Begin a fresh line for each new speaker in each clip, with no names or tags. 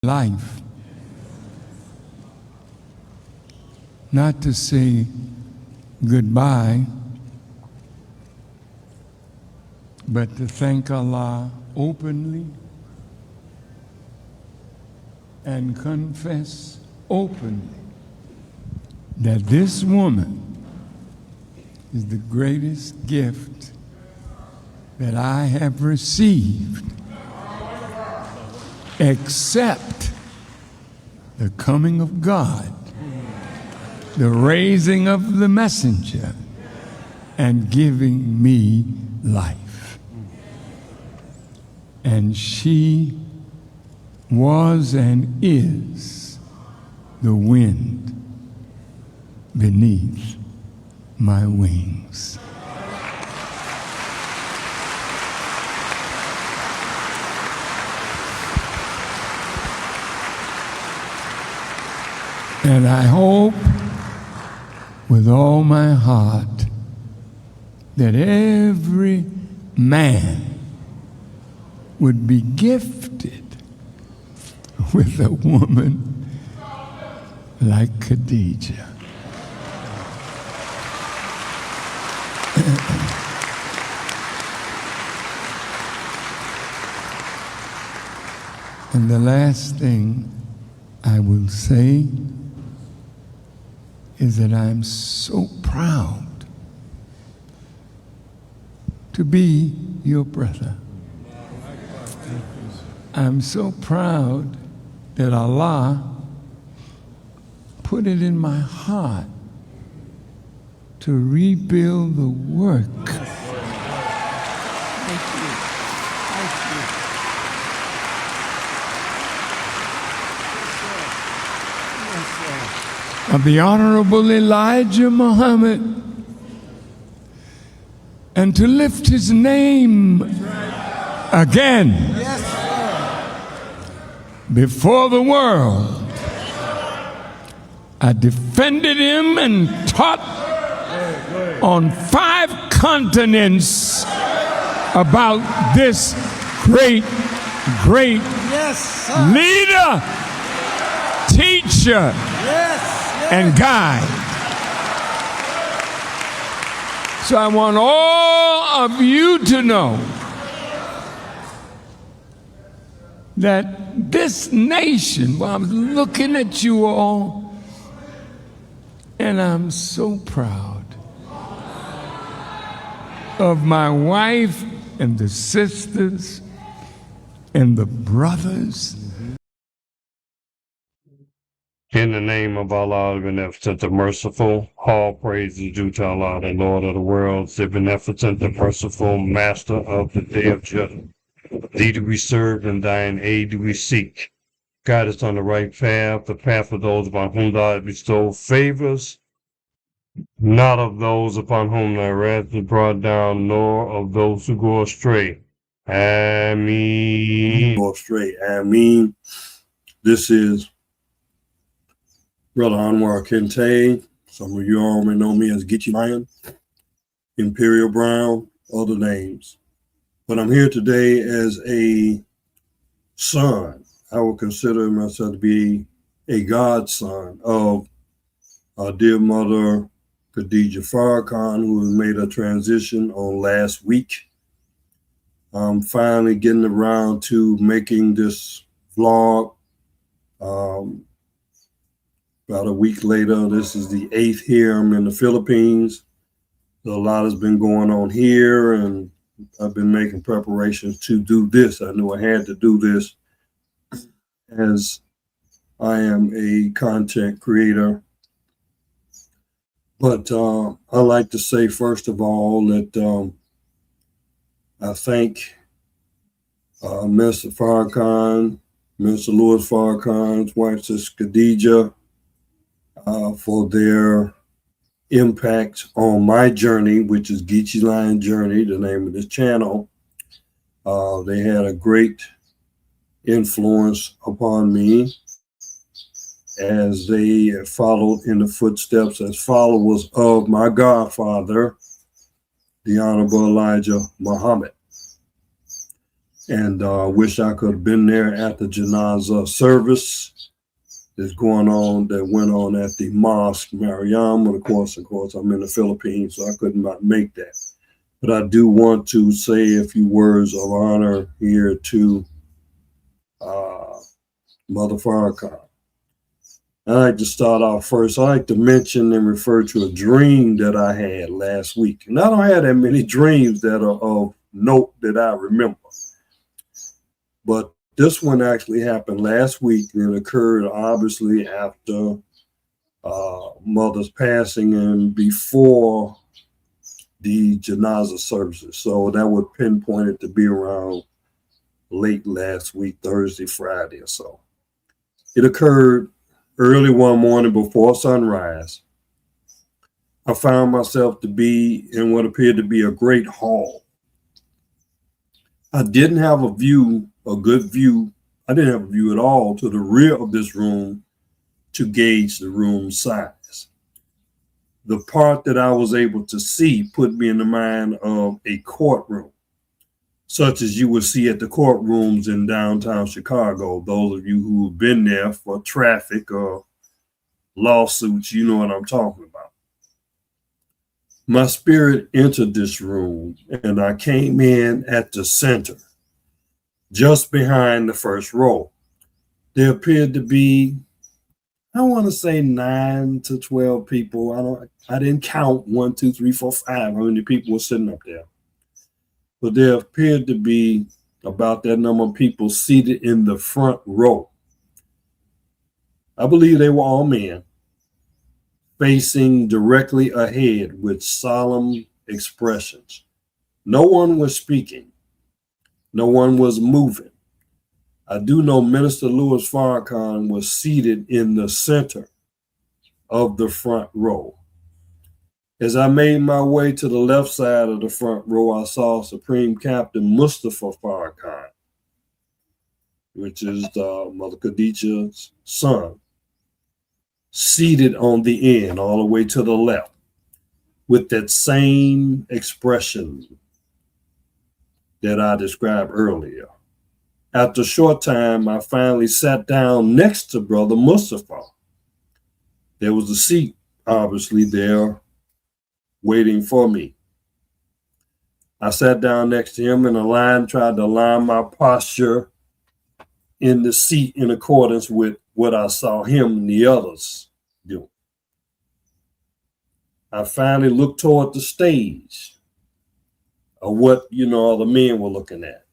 life. Not to say goodbye, but to thank Allah openly and confess openly that this woman is the greatest gift that I have received, except the coming of God, the raising of the messenger, and giving me life. And she was and is the wind beneath my wings. And I hope with all my heart that every man would be gifted with a woman like Khadijah. And the last thing I will say is that I'm so proud to be your brother. I'm so proud that Allah put it in my heart to rebuild the work.
Thank you. Thank you.
Of the Honorable Elijah Muhammad, and to lift his name again before the world. I defended him and taught on 5 continents about this great leader, teacher, and guide. So I want all of you to know that this nation, well, I'm looking at you all, and I'm so proud of my wife and the sisters and the brothers.
In the name of Allah, the Beneficent, the Merciful, all praise is due to Allah, the Lord of the worlds, the Beneficent, the Merciful, Master of the Day of Judgment. Thee do we serve, and thine aid do we seek. Guide us on the right path, the path of those upon whom thou hast bestowed favors, not of those upon whom thy wrath is brought down, nor of those who go astray. Ameen.
Go astray. Ameen. This is Brother Anwar Kente. Some of you already know me as Geechee Lion, Imperial Brown, other names. But I'm here today as a son. I will consider myself to be a godson of our dear mother, Khadijah Farrakhan, who has made a transition on last week. I'm finally getting around to making this vlog. About a week later, this is the 8th here. I'm in the Philippines. So a lot has been going on here, and I've been making preparations to do this. I knew I had to do this as I am a content creator. But I like to say, first of all, that I thank Mr. Farrakhan, Mr. Louis Farrakhan's wife, Sister Khadijah, for their impact on my journey, which is Geechee Lion Journey, the name of this channel. They had a great influence upon me as they followed in the footsteps as followers of my godfather, the Honorable Elijah Muhammad. And wish I could have been there at the Janazah service that's going on, that went on at the Mosque Mariam. And of course, I'm in the Philippines, so I could not make that. But I do want to say a few words of honor here to Mother Farrakhan. I like to start off first. I like to mention and refer to a dream that I had last week. And I don't have that many dreams that are of note that I remember. But this one actually happened last week, and it occurred obviously after Mother's passing and before the Janazah services. So that would pinpoint it to be around late last week, Thursday, Friday or so. It occurred early one morning before sunrise. I found myself to be in what appeared to be a great hall. I didn't have a good view. I didn't have a view at all to the rear of this room to gauge the room size. The part that I was able to see put me in the mind of a courtroom, such as you would see at the courtrooms in downtown Chicago. Those of you who have been there for traffic or lawsuits, you know what I'm talking about. My spirit entered this room, and I came in at the center, just behind the first row. There appeared to be, I want to say 9 to 12 people. I didn't count 1, 2, 3, 4, 5, how many people were sitting up there. But there appeared to be about that number of people seated in the front row. I believe they were all men, facing directly ahead with solemn expressions. No one was speaking. No one was moving. I do know Minister Louis Farrakhan was seated in the center of the front row. As I made my way to the left side of the front row, I saw Supreme Captain Mustafa Farrakhan, which is Mother Khadijah's son, seated on the end, all the way to the left, with that same expression that I described earlier. After a short time, I finally sat down next to Brother Mustafa. There was a seat, obviously, there waiting for me. I sat down next to him, and tried to align my posture in the seat in accordance with what I saw him and the others do. I finally looked toward the stage of what, all the men were looking at.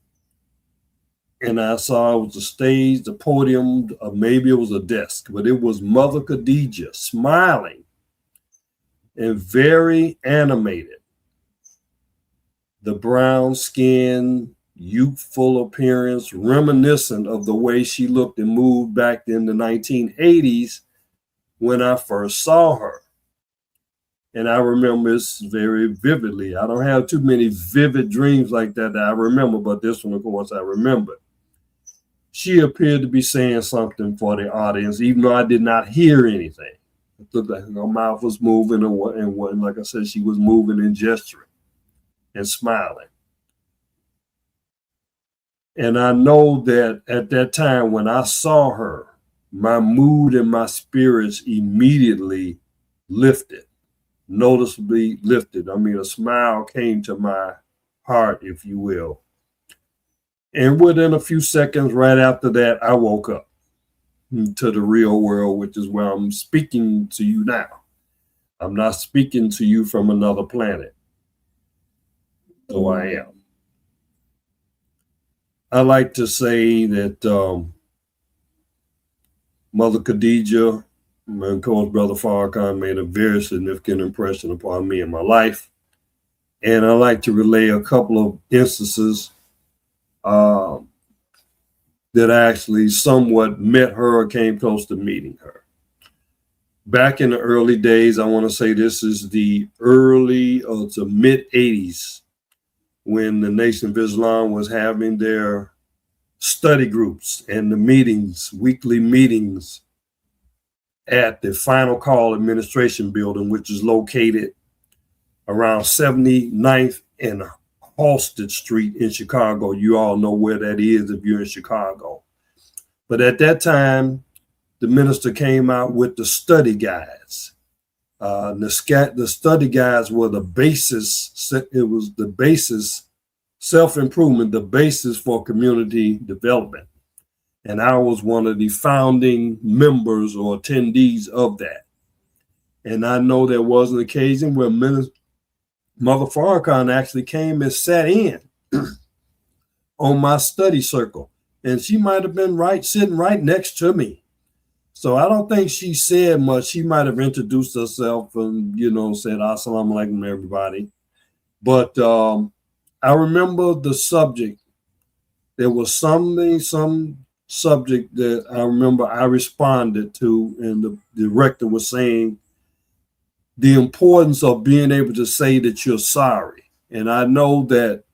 And I saw it was a stage, the podium, maybe it was a desk, but it was Mother Khadijah smiling and very animated. The brown skin, youthful appearance, reminiscent of the way she looked and moved back in the 1980s when I first saw her. And I remember this very vividly. I don't have too many vivid dreams like that I remember, but this one, of course, I remember. She appeared to be saying something for the audience, even though I did not hear anything. It looked like her mouth was moving, and like I said, she was moving and gesturing and smiling. And I know that at that time when I saw her, my mood and my spirits immediately lifted, noticeably lifted. I mean, a smile came to my heart, if you will. And within a few seconds right after that, I woke up to the real world, which is where I'm speaking to you now. I'm not speaking to you from another planet, though I am. I like to say that Mother Khadijah, and of course, Brother Farrakhan made a very significant impression upon me in my life. And I like to relay a couple of instances that actually somewhat met her or came close to meeting her. Back in the early days, I want to say this is the early to mid 80s, when the Nation of Islam was having their study groups and the meetings, weekly meetings at the Final Call Administration Building, which is located around 79th and Halsted Street in Chicago. You all know where that is if you're in Chicago. But at that time, the minister came out with the study guides. The study guides were the basis. It was the basis, self-improvement, the basis for community development. And I was one of the founding members or attendees of that. And I know there was an occasion where Mother Farrakhan actually came and sat in on my study circle. And she might have been sitting right next to me. So I don't think she said much. She might have introduced herself and, said, Assalamu alaikum, everybody. But I remember the subject. There was some subject that I remember I responded to, and the director was saying the importance of being able to say that you're sorry. And I know that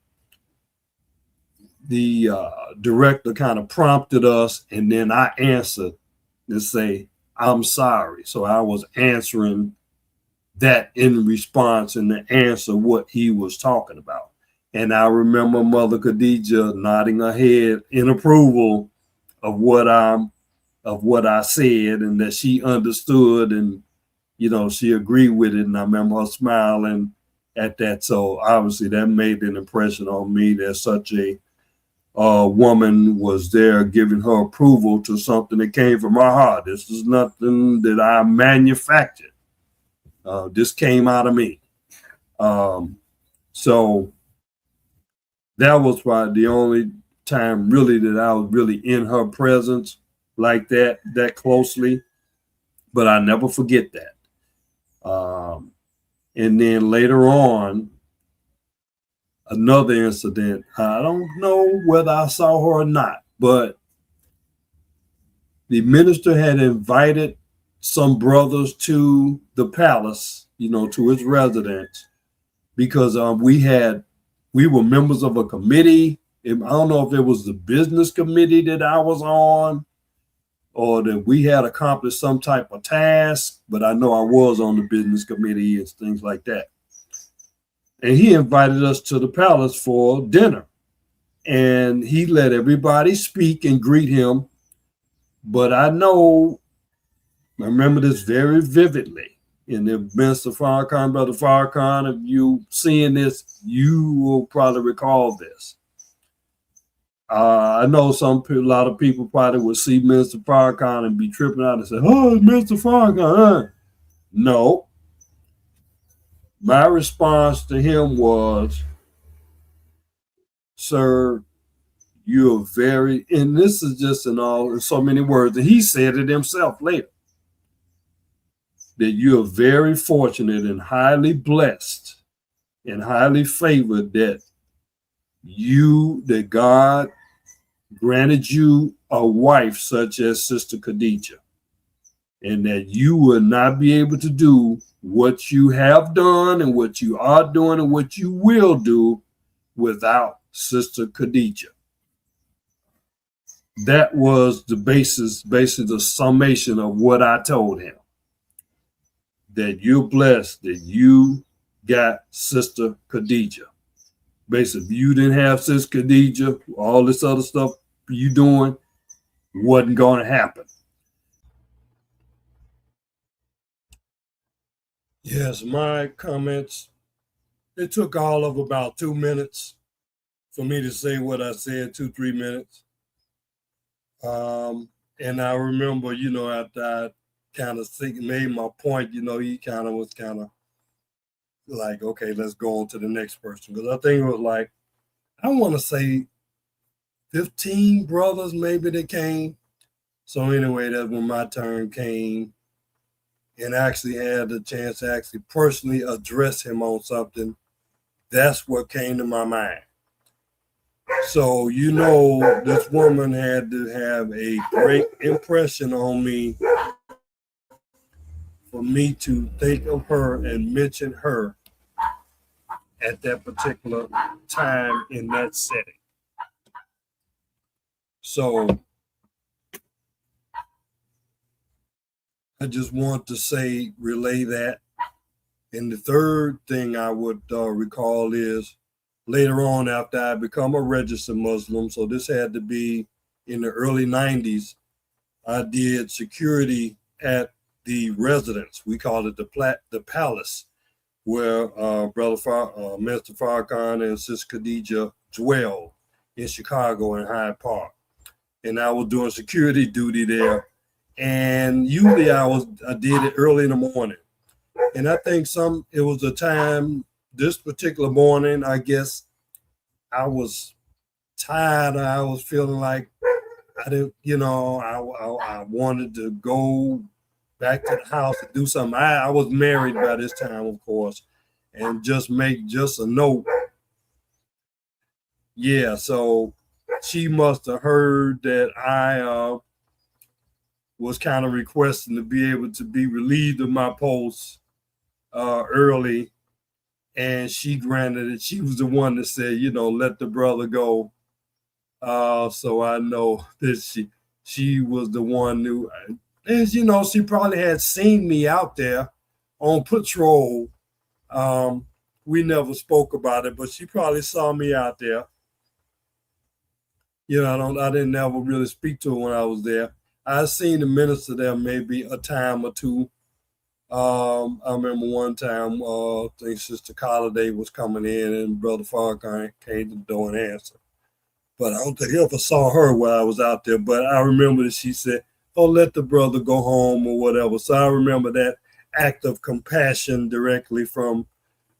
the director kind of prompted us, and then I answered and say, I'm sorry. So I was answering that in response and to answer what he was talking about. And I remember Mother Khadijah nodding her head in approval of what I said, and that she understood, and she agreed with it. And I remember her smiling at that. So obviously that made an impression on me that such a woman was there giving her approval to something that came from her heart. This is nothing that I manufactured. This came out of me. So that was probably the only time really that I was really in her presence like that closely. But I never forget that. And then later on, another incident. I don't know whether I saw her or not, but the minister had invited some brothers to the palace, to his residence, because we were members of a committee. I don't know if it was the business committee that I was on, or that we had accomplished some type of task, but I know I was on the business committee and things like that. And he invited us to the palace for dinner. And he let everybody speak and greet him. But I remember this very vividly. And if Mr. Farrakhan, Brother Farrakhan, if you seeing this, you will probably recall this. I know a lot of people probably would see Mr. Farrakhan and be tripping out and say, oh, Mr. Farrakhan. No. My response to him was, sir, you're very, and this is just in so many words, and he said it himself later, that you're very fortunate and highly blessed and highly favored that God granted you a wife such as Sister Khadijah, and that you will not be able to do what you have done and what you are doing and what you will do without Sister Khadijah. That was the basically the summation of what I told him. That you're blessed that you got Sister Khadijah. Basically, if you didn't have Sister Khadijah, all this other stuff you doing wasn't going to happen. Yes, my comments, it took all of about 2 minutes for me to say what I said, 2-3 minutes. And I remember, after I kind of made my point, he was like, okay, let's go on to the next person. Because I think it was like, I want to say 15 brothers maybe that came. So anyway, that's when my turn came. And actually had the chance to actually personally address him on something. That's what came to my mind. So, this woman had to have a great impression on me for me to think of her and mention her at that particular time in that setting. So I just want to relay that. And the third thing I would recall is later on after I become a registered Muslim. So this had to be in the early 90s. I did security at the residence. We called it the Palace, where Mr. Farrakhan and Sister Khadijah dwelled in Chicago in Hyde Park. And I was doing security duty there. And usually I did it early in the morning. And I think it was a time, this particular morning, I guess I was tired. I was feeling like I didn't, I wanted to go back to the house to do something. I was married by this time, of course, and just make a note. Yeah, so she must have heard that I was kind of requesting to be able to be relieved of my post early, and she granted it. She was the one that said, let the brother go. So I know that she was the one who, and she probably had seen me out there on patrol. We never spoke about it, but she probably saw me out there. I didn't ever really speak to her when I was there. I seen the minister there maybe a time or two. I remember one time, I think Sister Holiday was coming in and Brother Farrakhan came to the door and answered. But I don't think I ever saw her while I was out there. But I remember that she said, "Oh, let the brother go home," or whatever. So I remember that act of compassion directly from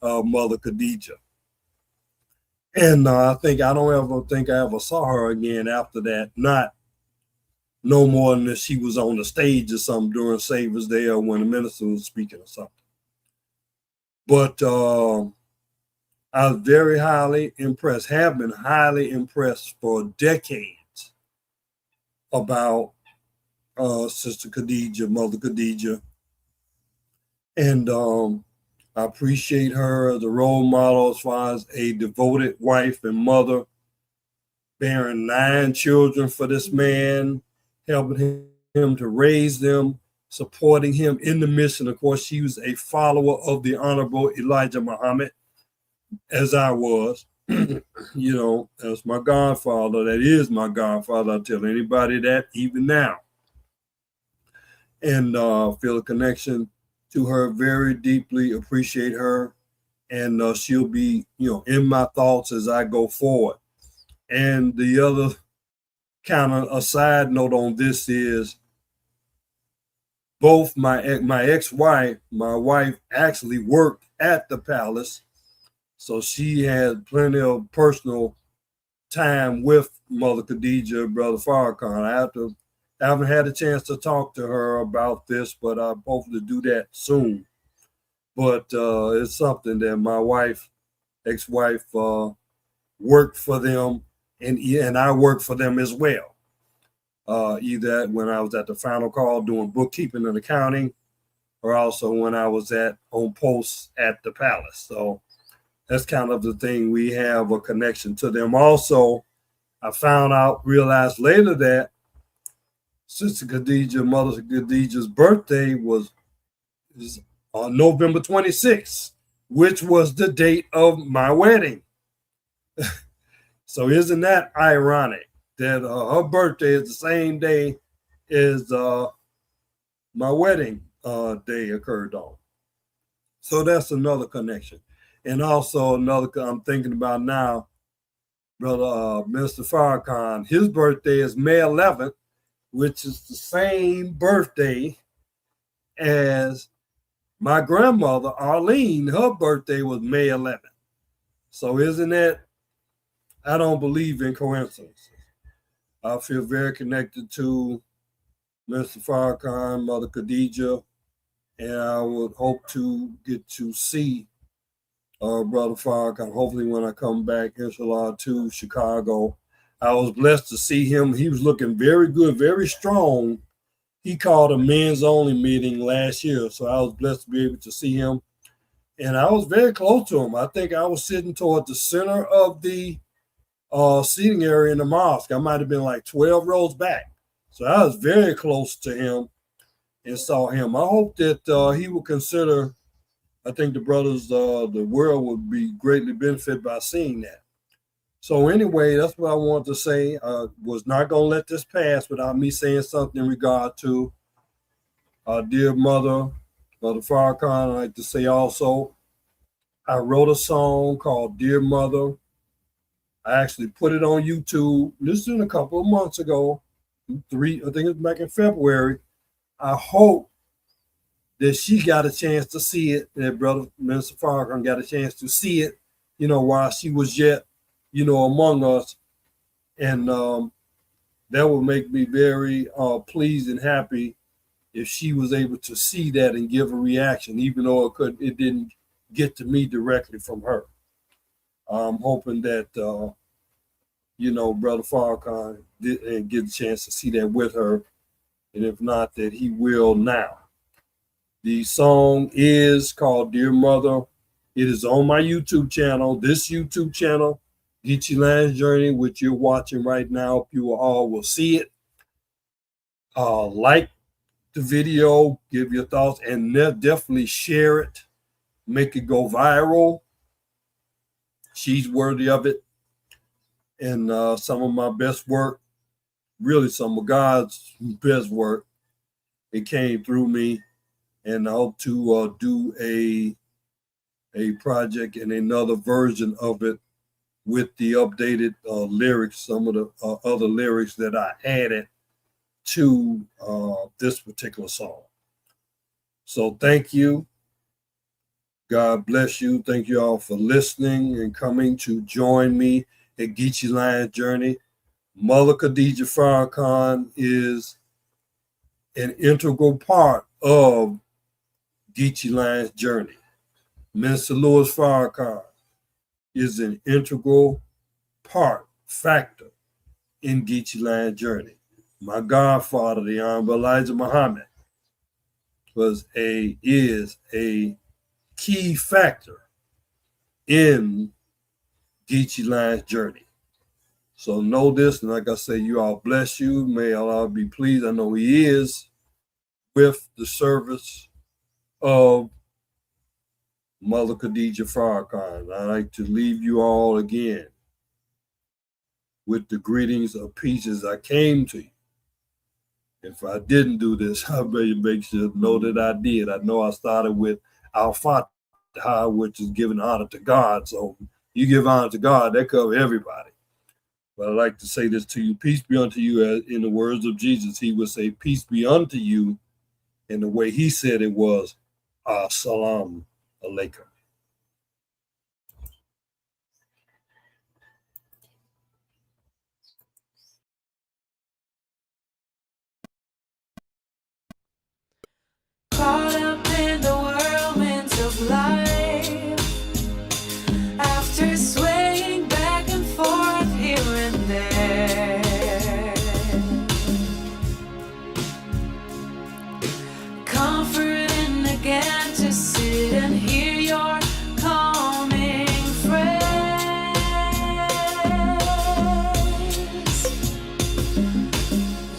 Mother Khadijah. And I don't think I ever saw her again after that. Not no more than that she was on the stage or something during Savior's Day or when the minister was speaking or something. But I was very highly impressed, have been highly impressed for decades about Sister Khadijah, Mother Khadijah. And I appreciate her as a role model as far as a devoted wife and mother, bearing 9 children for this man, helping him to raise them, supporting him in the mission. Of course, she was a follower of the Honorable Elijah Muhammad, as I was, as my godfather. That is my godfather. I tell anybody that even now. And feel a connection to her very deeply, appreciate her. And she'll be, in my thoughts as I go forward. And the other kind of a side note on this is both my ex-wife, my wife actually worked at the palace. So she had plenty of personal time with Mother Khadijah, Brother Farrakhan. I haven't had a chance to talk to her about this, but I hope to do that soon. But it's something that my ex-wife, worked for them, and I worked for them as well. Either when I was at the final call doing bookkeeping and accounting, or also when I was on post at the palace. So that's kind of the thing. We have a connection to them. Also, I realized later that Sister Khadijah, Mother Khadijah's birthday is on November 26th, which was the date of my wedding. So isn't that ironic that her birthday is the same day as my wedding day occurred on? So that's another connection. And also I'm thinking about now, Brother Minister Farrakhan, his birthday is May 11th, which is the same birthday as my grandmother, Arlene. Her birthday was May 11th. So isn't that, I don't believe in coincidences. I feel very connected to Mr. Farrakhan, Mother Khadijah, and I would hope to get to see Brother Farrakhan, hopefully when I come back, inshallah, to Chicago. I was blessed to see him. He was looking very good, very strong. He called a men's only meeting last year, so I was blessed to be able to see him. And I was very close to him. I think I was sitting toward the center of the seating area in the mosque. I might have been like 12 rows back. So I was very close to him and saw him. I hope that he will consider, I think the brothers, the world would be greatly benefited by seeing that. So anyway, that's what I wanted to say. Was not going to let this pass without me saying something in regard to our dear mother, Mother Farrakhan. I'd like to say also, I wrote a song called Dear Mother. I actually put it on YouTube. This is a couple of months ago. I think it's back in February. I hope that she got a chance to see it, that Brother Minister Farrakhan got a chance to see it, while she was yet, among us. And that would make me very pleased and happy if she was able to see that and give a reaction, even though it didn't get to me directly from her. I'm hoping that, Brother Farrakhan did get a chance to see that with her. And if not, that he will now. The song is called Dear Mother. It is on my YouTube channel, this YouTube channel, Geechee Line's Journey, which you're watching right now. You all will see it. Like the video, give your thoughts, and definitely share it. Make it go viral. She's worthy of it. And some of my best work, really some of God's best work, it came through me. And I hope to do a project and another version of it with the updated lyrics, some of the other lyrics that I added to this particular song. So thank you. God bless you. Thank you all for listening and coming to join me at Geechee Line's Journey. Mother Khadijah Farrakhan is an integral part of Geechee Line's Journey. Minister Louis Farrakhan is an integral factor in Geechee Line's Journey. My godfather, the Honorable Elijah Muhammad, is a key factor in Geechee Line's Journey. So know this, and like I say, you all bless you. May Allah be pleased. I know He is with the service of Mother Khadijah Farrakhan. I'd like to leave you all again with the greetings of peace as I came to you. If I didn't do this, I better make sure to know that I did. I know I started with Al-Fatiha, which is giving honor to God. So you give honor to God, that covers everybody. But I'd like to say this to you. Peace be unto you. As in the words of Jesus, He would say, peace be unto you. And the way He said it was, Assalamu alaikum.
Caught up in the whirlwinds of life, after swaying back and forth here and there, comforting again to sit and hear your calming phrase.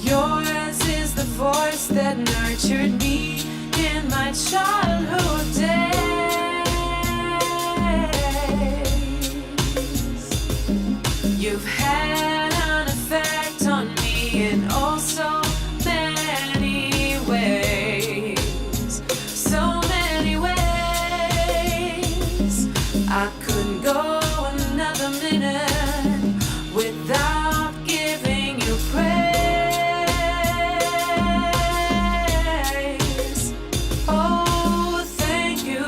Yours is the voice that nurtured me in my childhood days. You've had an effect on me in oh so many ways, so many ways. I couldn't go another minute without giving you praise. Oh, thank you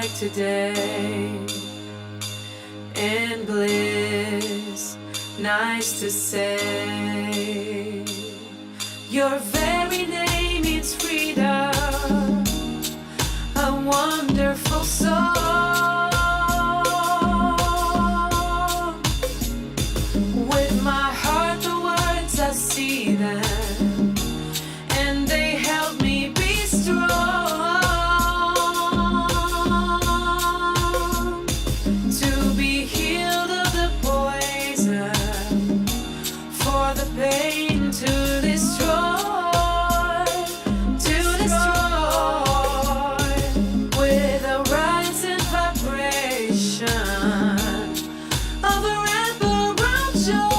like today. And bliss, nice to say. Your very name means freedom, a wonderful song. With my heart, the words I see them, and they help me be strong. To be healed of the poison, for the pain to destroy, with a rising vibration of a wraparound joy.